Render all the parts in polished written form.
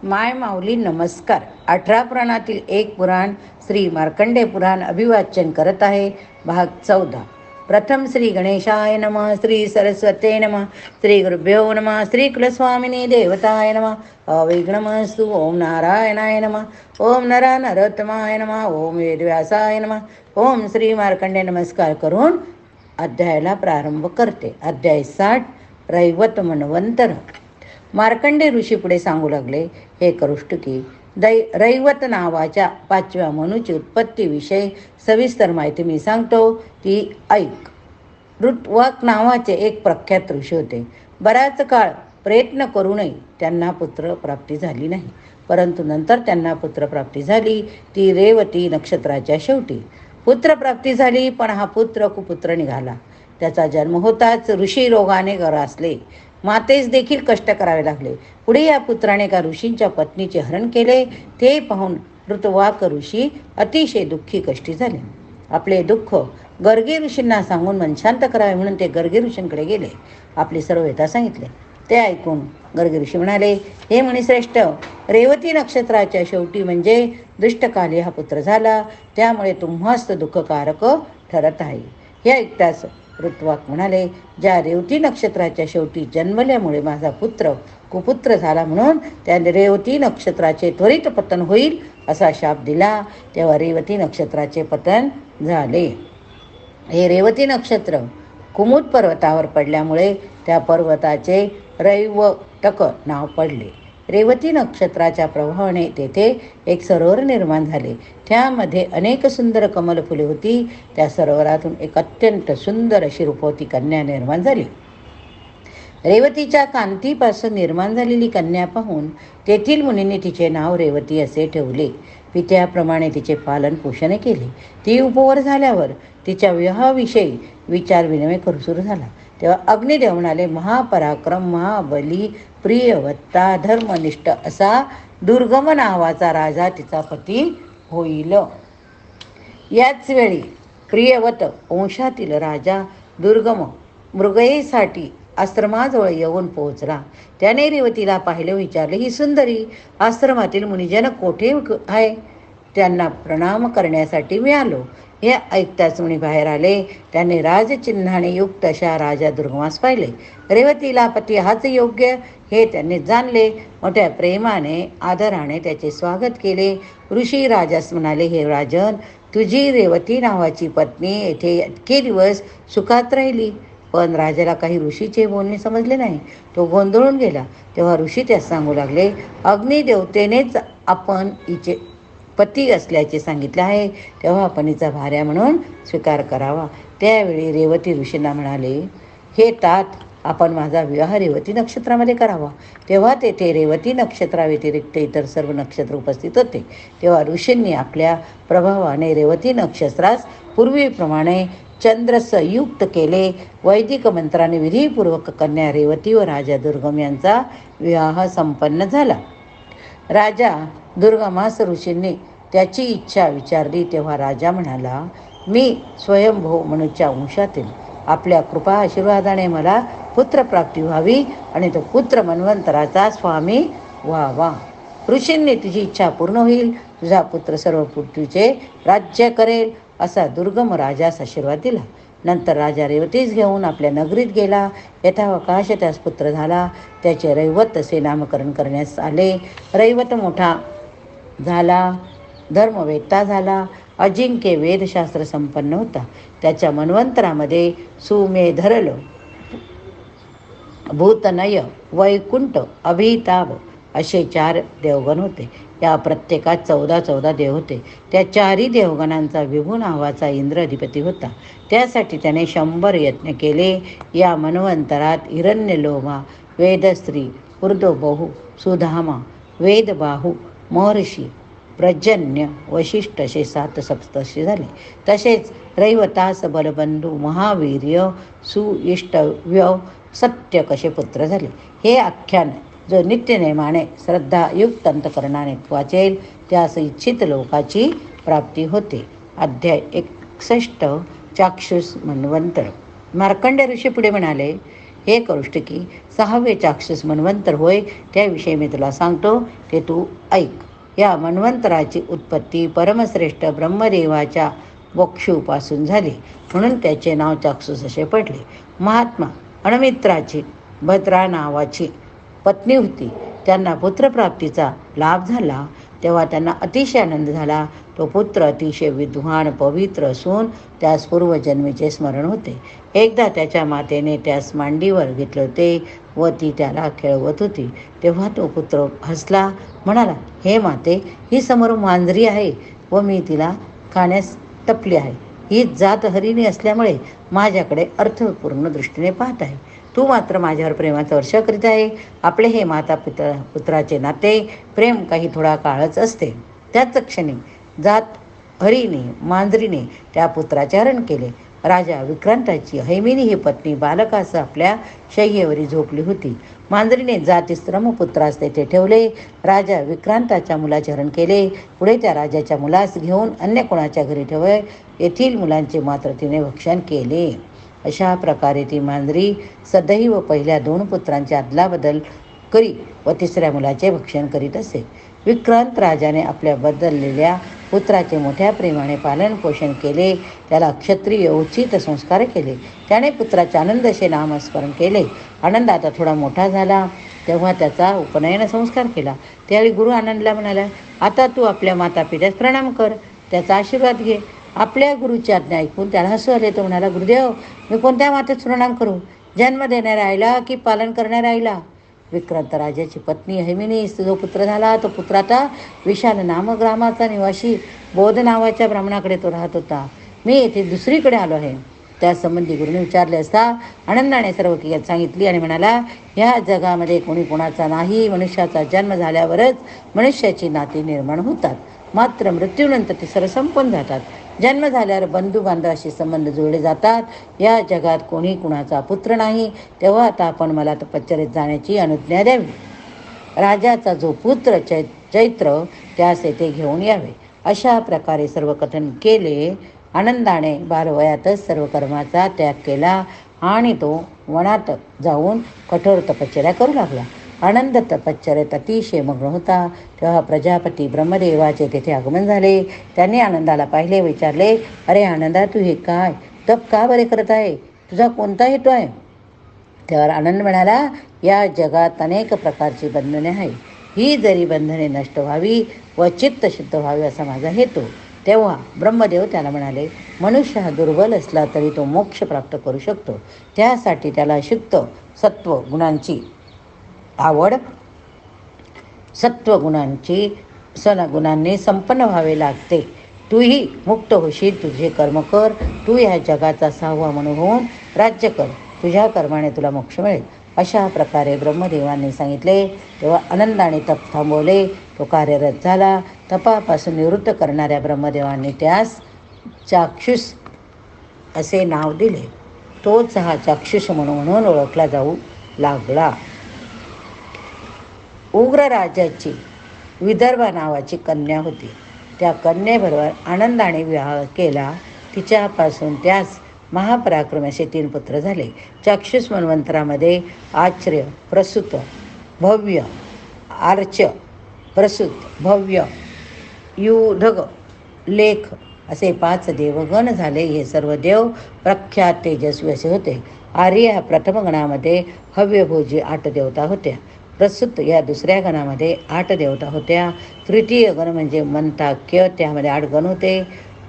माय माऊली नमस्कार. 18 पुराणातील एक पुराण श्री मार्कंडेय पुराण अभिवाचन करत आहे. भाग 14. प्रथम श्री गणेशाय नमः, श्री सरस्वते नमः, श्री गुरुभ्यो नमः, श्री कुलस्वामिनी देवताय नमः. अविघ्नमस्तु. ओम नारायणाय नमः, ओम नरोत्तमाय नमः, ओम वेदव्यासाय नमः, ओम श्री मार्कंडेय नमस्कार करून अध्यायाला प्रारंभ करते. अध्याय 60. रैवत मनवंतर. मार्कंडे ऋषी पुढे सांगू लागले, हे करुष्टकी, रैवत नावाच्या 5व्या मनुची उत्पत्तीविषयी सविस्तर माहिती मी सांगतो, ती ऐक. ऋत्वाक नावाचे एक प्रख्यात ऋषी होते. बराच काळ प्रयत्न करूनही त्यांना पुत्र प्राप्ती झाली नाही. परंतु नंतर त्यांना पुत्रप्राप्ती झाली, ती रेवती नक्षत्राच्या शेवटी. पुत्रप्राप्ती झाली, पण हा पुत्र कुपुत्र निघाला. त्याचा जन्म होताच ऋषी रोगाने ग्रासले. मातेस देखील कष्ट करावे लागले. पुढे या पुत्राने एका ऋषींच्या पत्नीचे हरण केले. ते पाहून ऋतवाक ऋषी अतिशय दुःखी कष्टी झाले. आपले दुःख गर्गे ऋषींना सांगून मन शांत करावे म्हणून ते गर्गे ऋषींकडे गेले. आपली सर्व व्यथा सांगितले. ते ऐकून गर्गे ऋषी म्हणाले, हे मुनिश्रेष्ठ, रेवती नक्षत्राच्या शेवटी म्हणजे दुष्टकाली हा पुत्र झाला, त्यामुळे तुम्हास दुःखकारक ठरत आहे. हे ऐकताच ऋत्वाक म्हणाले, ज्या रेवती नक्षत्राच्या शेवटी जन्मल्यामुळे माझा पुत्र कुपुत्र झाला, म्हणून त्याने रेवती नक्षत्राचे त्वरित पतन होईल असा शाप दिला. तेव्हा रेवती नक्षत्राचे पतन झाले. हे रेवती नक्षत्र कुमुद पर्वतावर पडल्यामुळे त्या पर्वताचे रैवतक नाव पडले. रेवती नक्षत्राच्या प्रभावाने तेथे एक सरोवर निर्माण झाले. त्यामध्ये अनेक सुंदर कमल फुले होती. त्या सरोवरातून एक अत्यंत सुंदर अशी रूपवती कन्या निर्माण झाली. रेवतीच्या कांतीपासून निर्माण झालेली कन्या पाहून तेथील मुनींनी तिचे नाव रेवती असे ठेवले. पित्याप्रमाणे तिचे पालन पोषण केले. ती उपवर झाल्यावर तिच्या विवाहाविषयी विचार विनिमय सुरू झाला. तेव्हा अग्निदेव म्हणाले, महापराक्रम, महाबली, प्रियवत्ता, धर्मनिष्ठ असा दुर्गम नावाचा राजा तिचा पती होईल. याच वेळी प्रियवत वंशातील राजा दुर्गम मृगयेसाठी आश्रमाजवळ येऊन पोहोचला. त्याने रेवतीला पाहिले, विचारले, ही सुंदरी आश्रमातील मुनिजन कोठे आहे? त्यांना प्रणाम करण्यासाठी मी आलो. हे ऐकताच मुनी बाहेर आले. त्याने राजचिन्हाने युक्त अशा राजा दुर्गमास पाहिले. रेवतीला पती हाच योग्य हे त्यांनी जाणले. मोठ्या प्रेमाने आदराने त्याचे स्वागत केले. ऋषी राजास म्हणाले, हे राजन, तुझी रेवती नावाची पत्नी येथे इतके दिवस सुखात राहिली. पण राजाला काही ऋषीचे बोलणे समजले नाही. तो गोंधळून गेला. तेव्हा ऋषी त्यास सांगू लागले, अग्निदेवतेनेच आपण हिचे पती असल्याचे सांगितले आहे, तेव्हा आपण हिचा भार्या म्हणून स्वीकार करावा. त्यावेळी रेवती ऋषींना म्हणाले, हे तात, आपण माझा विवाह रेवती नक्षत्रामध्ये करावा. तेव्हा तेथे रेवती नक्षत्राव्यतिरिक्त इतर सर्व नक्षत्र उपस्थित होते. तेव्हा ऋषींनी आपल्या प्रभावाने रेवती नक्षत्रास पूर्वीप्रमाणे चंद्रसयुक्त केले. वैदिक मंत्राने विधीपूर्वक कन्या रेवती व राजा दुर्गम यांचा विवाह संपन्न झाला. राजा दुर्गमास ऋषींनी त्याची इच्छा विचारली. तेव्हा राजा म्हणाला, मी स्वयंभू मनुच्या वंशातील, आपल्या कृपा आशीर्वादाने मला पुत्रप्राप्ती व्हावी आणि तो पुत्र मन्वंतराचा स्वामी व्हावा. ऋषींनी तुझी इच्छा पूर्ण होईल, तुझा पुत्र सर्व पृथ्वीचे राज्य करेल असा दुर्गम राजास आशीर्वाद दिला. नंतर राजा रेवतीस घेऊन आपल्या नगरीत गेला. यथावकाश त्यास पुत्र झाला. त्याचे रैवत असे नामकरण करण्यास आले. रैवत मोठा झाला, धर्मवेत्ता झाला, अजिंक्य वेदशास्त्र संपन्न होता. त्याच्या मन्वंतरामध्ये सुमेधरल, भूतनय, वैकुंठ, अभिताभ असे 4 देवगण होते. या प्रत्येकात 14 देव होते. त्या 4ही देवगणांचा विभू नावाचा इंद्र अधिपती होता. त्यासाठी त्याने 100 यत्न केले. या मन्वंतरात हिरण्यलोमा, वेदस्त्री, ऊर्ध्वबहू, सुधामा, वेदबाहू, महर्षी, प्रजन्य, वशिष्ठ असे 7 सप्तर्षी झाले. तसेच रैवतास बलबंधू, महावीर्य, सुइष्टव्य, सत्यक असे पुत्र झाले. हे आख्यान जो नित्यनेमाने श्रद्धायुक्त अंतकरणाने वाचेल त्यास इच्छित लोकाची प्राप्ती होते. अध्याय 61. चाक्षुष मन्वंतर. मार्कंडेय ऋषी पुढे म्हणाले, हे कौष्टकी, 6वे चाक्षुष मन्वंतर होय, त्याविषयी मी तुला सांगतो, ते तू ऐक. या मन्वंतराची उत्पत्ती परमश्रेष्ठ ब्रह्मदेवाच्या वक्षूपासून झाली, म्हणून त्याचे नाव चाक्षुष असे पडले. महात्मा अणमित्राची भद्रा नावाची पत्नी होती. त्यांना पुत्रप्राप्तीचा लाभ झाला तेव्हा त्यांना अतिशय आनंद झाला. तो पुत्र अतिशय विद्वान पवित्र असून त्यास पूर्वजन्मीचे स्मरण होते. एकदा त्याच्या मातेने त्यास मांडीवर घेतले होते व ती त्याला खेळवत होती. तेव्हा तो पुत्र हसला, म्हणाला, हे माते, ही समोर मांजरी आहे व मी तिला खाण्यास टपली आहे. ही जात हरिणी असल्यामुळे माझ्याकडे अर्थपूर्ण दृष्टीने पाहत आहे. तू मात्र माझ्यावर प्रेमाचा वर्ष करीत आहे. आपले हे माता पुत्राचे नाते प्रेम काही थोडा काळच असते. त्याच क्षणी जात हरीने मांजरीने त्या पुत्राचे हरण केले. राजा विक्रांताची हैमिनी ही पत्नी बालकास आपल्या शय्येवरी झोपली होती. मांजरीने जातीश्रम पुत्रास तेथे ठेवले. राजा विक्रांताच्या मुलाचे हरण केले. पुढे त्या राजाच्या मुलास घेऊन अन्य कोणाच्या घरी ठेवले. येथील मुलांचे मात्र तिने भक्षण केले. अशा प्रकारे ती मांजरी सदैव पहिल्या 2 पुत्रांची अदलाबदल करी व तिसऱ्या मुलाचे भक्षण करीत असे. विक्रांत राजाने आपल्या बदललेल्या पुत्राचे मोठ्या प्रेमाने पालन पोषण केले. त्याला क्षत्रिय उचित संस्कार केले. त्याने पुत्राचे आनंद असे नामस्मरण केले. आनंद आता थोडा मोठा झाला तेव्हा त्याचा उपनयन संस्कार केला. त्यावेळी गुरु आनंदला म्हणाला, आता तू आपल्या मातापित्यास प्रणाम कर, त्याचा आशीर्वाद घे. आपल्या गुरुची आज्ञा ऐकून त्याला हसू आले. तो म्हणाला, गुरुदेव, मी कोणत्या मातेस प्रणाम करू? जन्म देणाऱ्या आईला की पालन करणाऱ्या आईला? विक्रांत राजाची पत्नी हैमिनी जो पुत्र झाला तो पुत्र आता विशाल नामग्रामाचा निवासी बोध नावाच्या ब्राह्मणाकडे तो राहत होता. मी येथे दुसरीकडे आलो आहे. त्यासंबंधी गुरुने विचारले असता आनंदाने सर्व हकीकत सांगितली आणि म्हणाला, ह्या जगामध्ये कोणी कोणाचा नाही. मनुष्याचा जन्म झाल्यावरच मनुष्याची नाती निर्माण होतात, मात्र मृत्यूनंतर ती सर्व संपून जातात. जन्म झाल्यावर बंधू बांधवाशी संबंध जोडले जातात. या जगात कोणी कुणाचा पुत्र नाही. तेव्हा आता आपण मला तपश्चर्येत जाण्याची अनुज्ञा द्यावी. राजाचा जो पुत्र चैत्र त्यास येथे घेऊन यावे. अशा प्रकारे सर्व कथन केले. आनंदाने बालवयातच सर्व कर्माचा त्याग केला आणि तो वनात जाऊन कठोर तपश्चर्या करू लागला. आनंद तपश्चर्येत अतिशय मग्न होता. तेव्हा प्रजापती ब्रह्मदेवाचे तेथे आगमन झाले. त्यांनी आनंदाला पाहिले, विचारले, अरे आनंदा, तू हे काय तप का बरे करत आहे? तुझा कोणता हेतू आहे? तेव्हा आनंद म्हणाला, या जगात अनेक प्रकारची बंधने आहे. ही जरी बंधने नष्ट व्हावी व चित्त शुद्ध व्हावे असा माझा हेतू. तेव्हा ब्रह्मदेव त्याला म्हणाले, मनुष्य हा दुर्बल असला तरी तो मोक्ष प्राप्त करू शकतो. त्यासाठी त्याला शुद्ध सत्व गुणांची आवड, सत्वगुणांची गुणांनी संपन्न व्हावे लागते. तूही मुक्त होशील. तुझे कर्म कर. तू या जगाचा 6वा मनू होऊन राज्य कर. तुझ्या कर्माने तुला मोक्ष मिळेल. अशा प्रकारे ब्रह्मदेवांनी सांगितले. तेव्हा आनंदाने तप थांबवले. तो कार्यरत झाला. तपापासून निवृत्त करणाऱ्या ब्रह्मदेवांनी त्यास चाक्षुष असे नाव दिले. तोच हा चाक्षुष म्हणून ओळखला जाऊ लागला. उग्र राजाची विदर्भ नावाची कन्या होती. त्या कन्येबरोबर आनंदाने विवाह केला. तिच्यापासून त्यास महापराक्रम असे 3 पुत्र झाले. चाक्षुष मन्वंतरामध्ये आश्चर्य, प्रसूत, भव्य, आर्च, प्रसूत, भव्य, युधग, लेख असे 5 देवगण झाले. हे सर्व देव प्रख्यात तेजस्वी असे होते. आर्य ह्या प्रथम गणामध्ये हव्यभोजी 8 देवता होत्या. प्रसूत या दुसऱ्या गणामध्ये 8 देवता होत्या. तृतीय गण म्हणजे मंताक्य, त्यामध्ये 8 गण होते.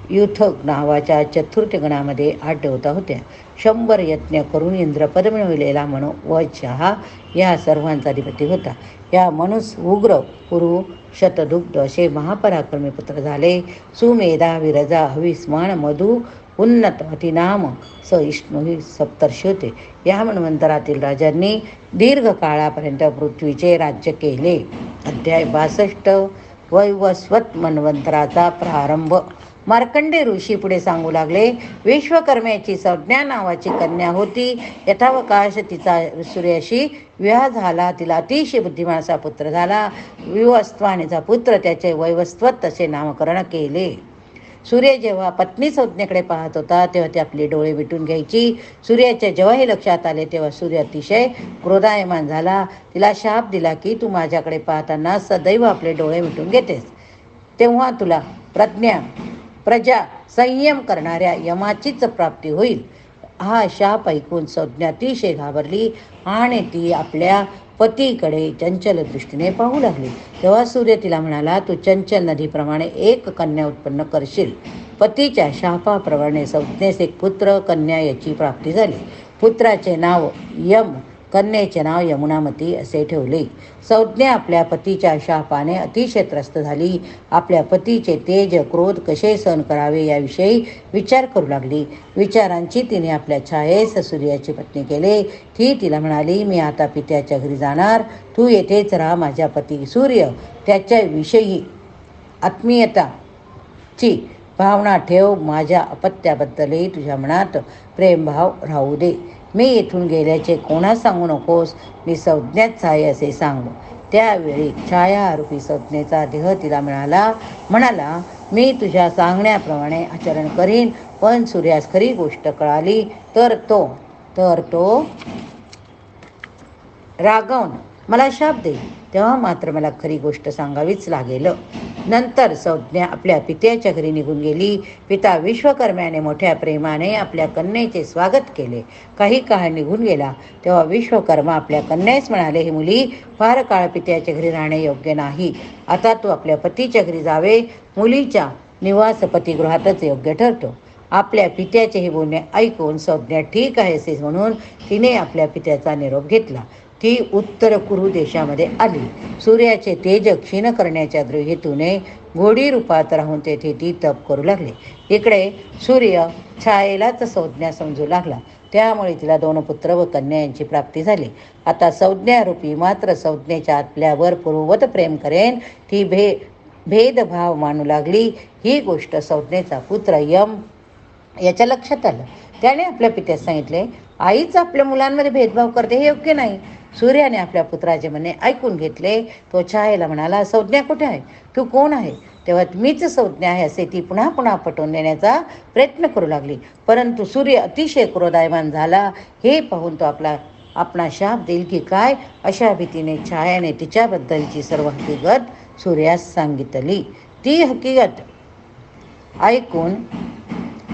युथक नावाच्या चतुर्थ गणामध्ये 8 देवता होत्या. 100 यज्ञ करून इंद्रपद मिळविलेला मनु व चहा या सर्वांचा अधिपती होता. या मनुस उग्र, पुरु, शतदुग्ध असे महापराक्रमी पुत्र झाले. सुमेधा, विरजा, हविस्मान, मधु, उन्नत, अतिनाम, स इष्णू ही सप्तर्षी होते. या मन्वंतरातील राजांनी दीर्घ काळापर्यंत पृथ्वीचे राज्य केले. अध्याय 62. वैवस्वत मन्वंतराचा प्रारंभ. मार्कंडे ऋषी पुढे सांगू लागले, विश्वकर्म्याची संज्ञा नावाची कन्या होती. यथावकाश तिचा सूर्याशी विवाह झाला. तिला अतिशय बुद्धिमान असा पुत्र झाला. विवस्वानेचा पुत्र त्याचे वैवस्वत असे नामकरण केले. सूर्य जेव्हा पत्नी संज्ञेकडे पाहत होता तेव्हा ती आपले डोळे मिटून घ्यायची. सूर्याच्या जेव्हा हे लक्षात आले तेव्हा सूर्य अतिशय क्रोधायमान झाला. तिला शाप दिला की तू माझ्याकडे पाहताना सदैव आपले डोळे मिटून घेतेस, तेव्हा तुला प्रजा संयम करणाऱ्या यमाचीच प्राप्ती होईल. हा शाप ऐकून संज्ञा अतिशय घाबरली आणि ती आपल्या पतीकडे चंचल दृष्टीने पाहू लागली. तेव्हा सूर्य तिला म्हणाला, तू चंचल नदीप्रमाणे एक कन्या उत्पन्न करशील. पतीच्या शापाप्रमाणे संज्ञेस एक पुत्र कन्या याची प्राप्ती झाली. पुत्राचे नाव यम, कन्येचे नाव यमुनामती असे ठेवले. संज्ञा आपल्या पतीच्या शापाने अतिशय त्रस्त झाली. आपल्या पतीचे तेज क्रोध कसे सहन करावे याविषयी विचार करू लागली. विचारांची तिने आपल्या छायेस सूर्याची पत्नी केले. ती तिला म्हणाली, मी आता पित्याच्या घरी जाणार, तू येथेच राहा. माझ्या पती सूर्य त्याच्याविषयी आत्मीयताची भावना ठेव. माझ्या अपत्याबद्दलही तुझ्या मनात प्रेमभाव राहू दे. मी इथून गेल्याचे कोणास सांगू नकोस. मी संज्ञाच आहे असे सांग. त्यावेळी छायारूपी संज्ञेचा देह तिला म्हणाला, मी तुझ्या सांगण्याप्रमाणे आचरण करीन. पण सूर्यास खरी गोष्ट कळाली तर तो रागावून मला शाप देईल. तेव्हा मात्र मला खरी गोष्ट सांगावीच लागेल. नंतर संज्ञा आपल्या पित्याच्या घरी निघून गेली. पिता विश्वकर्म्याने मोठ्या प्रेमाने आपल्या कन्येचे स्वागत केले. काही काळ निघून गेला तेव्हा विश्वकर्मा आपल्या कन्येस म्हणाले, ही मुली फार काळ पित्याच्या घरी राहणे योग्य नाही. आता तू आपल्या पतीच्या घरी जावे. मुलीच्या निवास पतिगृहातच योग्य ठरतो. आपल्या पित्याचे हे बोलणे ऐकून संज्ञा ठीक आहे असे म्हणून तिने आपल्या पित्याचा निरोप घेतला. ती उत्तर कुरु देशामध्ये आली. सूर्याचे तेज क्षीण करण्याच्या हेतूने घोडी रूपात राहून तेथे ती तप करू लागले. इकडे सूर्य छायेलाच संज्ञा समजू लागला. त्यामुळे तिला 2 पुत्र व कन्या यांची प्राप्ती झाली. आता संज्ञारूपी मात्र संज्ञेच्या आपल्यावर पूर्ववत प्रेम करेन. ती भेदभाव मानू लागली. ही गोष्ट संज्ञेचा पुत्र यम याच्या लक्षात आलं. त्याने आपल्या पित्यास सांगितले, आईच आपल्या मुलांमध्ये भेदभाव करते हे योग्य नाही. सूर्याने आपल्या पुत्राचे म्हणणे ऐकून घेतले. तो छायेला म्हणाला, संज्ञा कुठे आहे? तू कोण आहे? तेव्हा मीच संज्ञा आहे असे ती पुन्हा पुन्हा पटवून देण्याचा प्रयत्न करू लागली. परंतु सूर्य अतिशय क्रोधायमान झाला. हे पाहून तो आपला शाप देईल की काय अशा भीतीने छायाने तिच्याबद्दलची सर्व हकीकत सूर्यास सांगितली. ती हकीकत ऐकून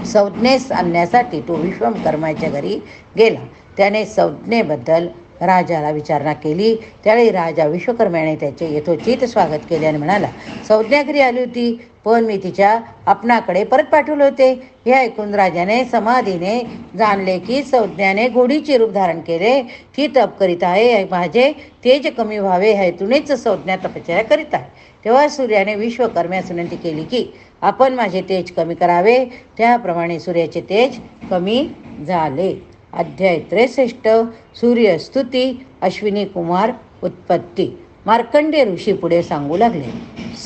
संज्ञेस आणण्यासाठी तो विश्वकर्माच्या घरी गेला. त्याने संज्ञेबद्दल राजाला विचारणा केली. त्यावेळी राजा विश्वकर्म्याने त्याचे यथोचित स्वागत केले आणि म्हणाला, संज्ञा घरी आली होती, पण मी तिच्या आपणाकडे परत पाठवले होते. हे ऐकून राजाने समाधीने जाणले की संज्ञाने घोडीचे रूप धारण केले. ती तप करीत आहे. माझे तेज कमी व्हावे हेतूनेच संज्ञा तपश्चर्या करीत आहे. तेव्हा सूर्याने विश्वकर्म्यास विनंती केली की आपण माझे तेज कमी करावे. त्याप्रमाणे सूर्याचे तेज कमी झाले. अध्याय 63 सूर्यस्तुती अश्विनी कुमार उत्पत्ती. मार्कंडेय ऋषी पुढे सांगू लागले.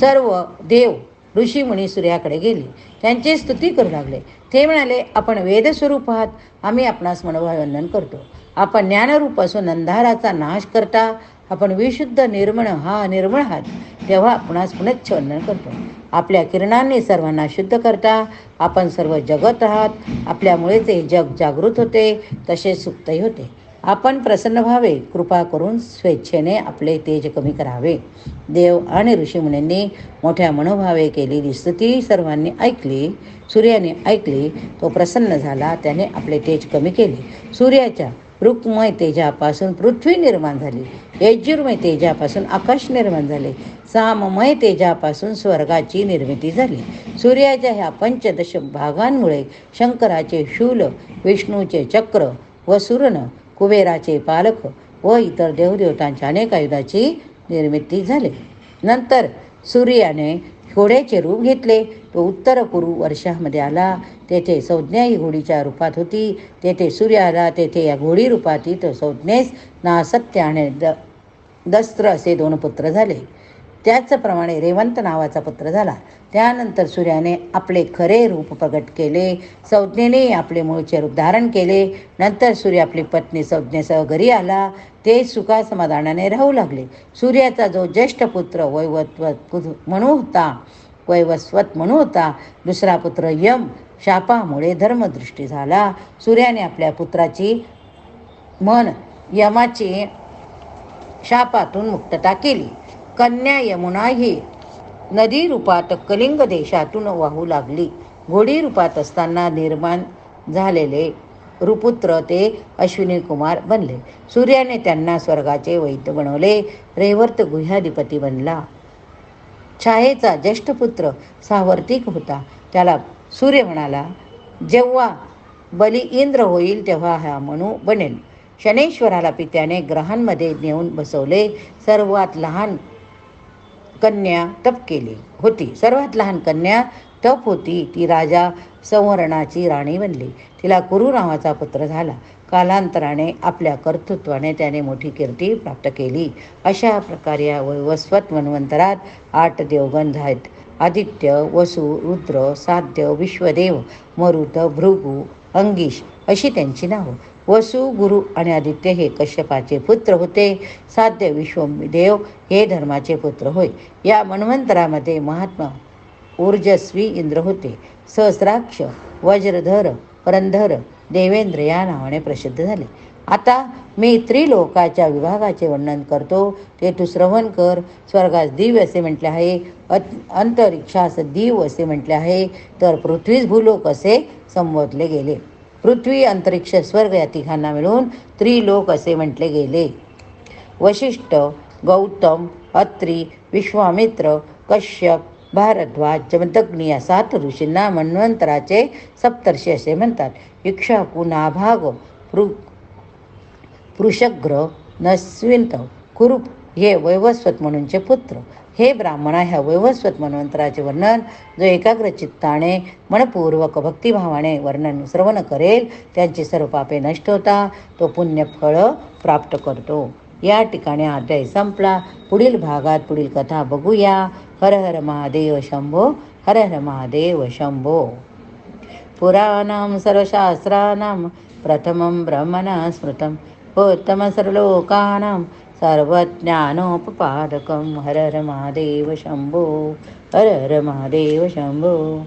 सर्व देव ऋषीमुनी सूर्याकडे गेले. त्यांची स्तुती करू लागले. ते म्हणाले, आपण वेदस्वरूप आहात. आम्ही आपणास मनोभावंदन करतो. आपण ज्ञानरूप असून अंधाराचा नाश करता. आपण विशुद्ध निर्मळ आहात. तेव्हा आपणास पुनच्च वंदन करतो. आपल्या किरणांनी सर्वांना शुद्ध करता. आपण सर्व जगत आहात. आपल्यामुळेच हे जग जागृत होते, तसेच सुप्तही होते. आपण प्रसन्न व्हावे. कृपा करून स्वेच्छेने आपले तेज कमी करावे. देव आणि ऋषीमुनींनी मोठ्या मनोभावे केलेली स्तुती सर्वांनी ऐकली. सूर्याने ऐकली. तो प्रसन्न झाला. त्याने आपले तेज कमी केले. सूर्याच्या रुक्मय तेजापासून पृथ्वी निर्माण झाली. यजुर्मय तेजापासून आकाश निर्माण झाले. साममय तेजापासून स्वर्गाची निर्मिती झाली. सूर्याच्या ह्या 15 भागांमुळे शंकराचे शूल, विष्णूचे चक्र व सुरण, कुबेराचे पालक व इतर देवदेवतांच्या अनेक आयुधाची निर्मिती झाली. नंतर सूर्याने घोड्याचे रूप घेतले. तो उत्तर कुरु वर्षामध्ये आला. तेथे संज्ञा ही घोडीच्या रूपात होती. तेथे सूर्य आला. तेथे या घोडी रूपात संज्ञेस नासत्य आणि दस्त्र असे 2 पुत्र झाले. त्याचप्रमाणे रेवंत नावाचा पुत्र झाला. त्यानंतर सूर्याने आपले खरे रूप प्रगट केले. संज्ञेने आपले मूळचे रूप धारण केले. नंतर सूर्य आपली पत्नी संज्ञेसह घरी आला. ते सुखासमाधानाने राहू लागले. सूर्याचा जो ज्येष्ठ पुत्र वैवत्व म्हणू होता वैवस्वत म्हणून होता. दुसरा पुत्र यम शापामुळे धर्मदृष्टी झाला. सूर्याने आपल्या पुत्राची मन यमाची शापातून मुक्तता केली. कन्या यमुना ही नदी रूपात कलिंग देशातून वाहू लागली. घोडी रूपात असताना निर्माण झालेले रुपुत्र ते अश्विनी कुमार बनले. सूर्याने त्यांना स्वर्गाचे वैद्य बनवले. रेवर्त गुह्याधिपती बनला. छायेचा ज्येष्ठ पुत्र सावर्तिक होता. त्याला सूर्य म्हणाला, जेव्हा बली इंद्र होईल तेव्हा हा मनू बनेल. शनेश्वराला पित्याने ग्रहांमध्ये नेऊन बसवले. सर्वात लहान कन्या तप केली होती. ती राजा संवरणाची राणी बनली. तिला कुरु नावाचा पुत्र झाला. कालांतराने आपल्या कर्तृत्वाने त्याने मोठी कीर्ती प्राप्त केली. अशा प्रकारे या वैवस्वत मन्वंतरात 8 देवगण आहेत. आदित्य, वसु, रुद्र, साध्य, विश्वदेव, मरुत, भृगु, अंगिश अशी त्यांची नावं. वसु, गुरु आणि आदित्य हे कश्यपाचे पुत्र होते. साध्य, विश्वदेव हे धर्माचे पुत्र होय. या मन्वंतरामध्ये महात्मा ऊर्जस्वी इंद्र होते. सहस्राक्ष, वज्रधर, पुरंधर, देवेंद्र या नावाने प्रसिद्ध झाले. आता मी त्रिलोकाच्या विभागाचे वर्णन करतो, ते तू श्रवण कर. स्वर्गास दिव्य असे म्हटले आहे, अंतरिक्षास दिव असे म्हटले आहे, तर पृथ्वीस भूलोक असे संबोधले गेले. पृथ्वी, अंतरिक्ष, स्वर्ग या तिघांना मिळून त्रिलोक असे म्हटले गेले. वशिष्ठ, गौतम, अत्री, विश्वामित्र, कश्यप, भारद्वाज, जमदग्नी या 7 ऋषींना मन्वंतराचे सप्तर्षी असे म्हणतात. इक्ष्वाकु, नाभाग, पृषग्र, नस्विंत, कुरूप हे वैवस्वत म्हणूनचे पुत्र. हे ब्राह्मणा, ह्या वैवस्वत मन्वंतराचे वर्णन जो एकाग्र चित्ताने मनपूर्वक भक्तिभावाने वर्णन श्रवण करेल, त्यांची सर्व पापे नष्ट होता तो पुण्यफळ प्राप्त करतो. या ठिकाणी अध्याय संपला. पुढील भागात पुढील कथा बघूया. हर हर महादेव शंभो. हर हर महादेव शंभो. पुराणां सर्वशास्त्राणां प्रथमं ब्रह्मणा स्मृतं उत्तमं सर्वलोकानां सर्वज्ञानोपपादकं. हर हर महादेव शंभो. हर हर महादेव शंभो.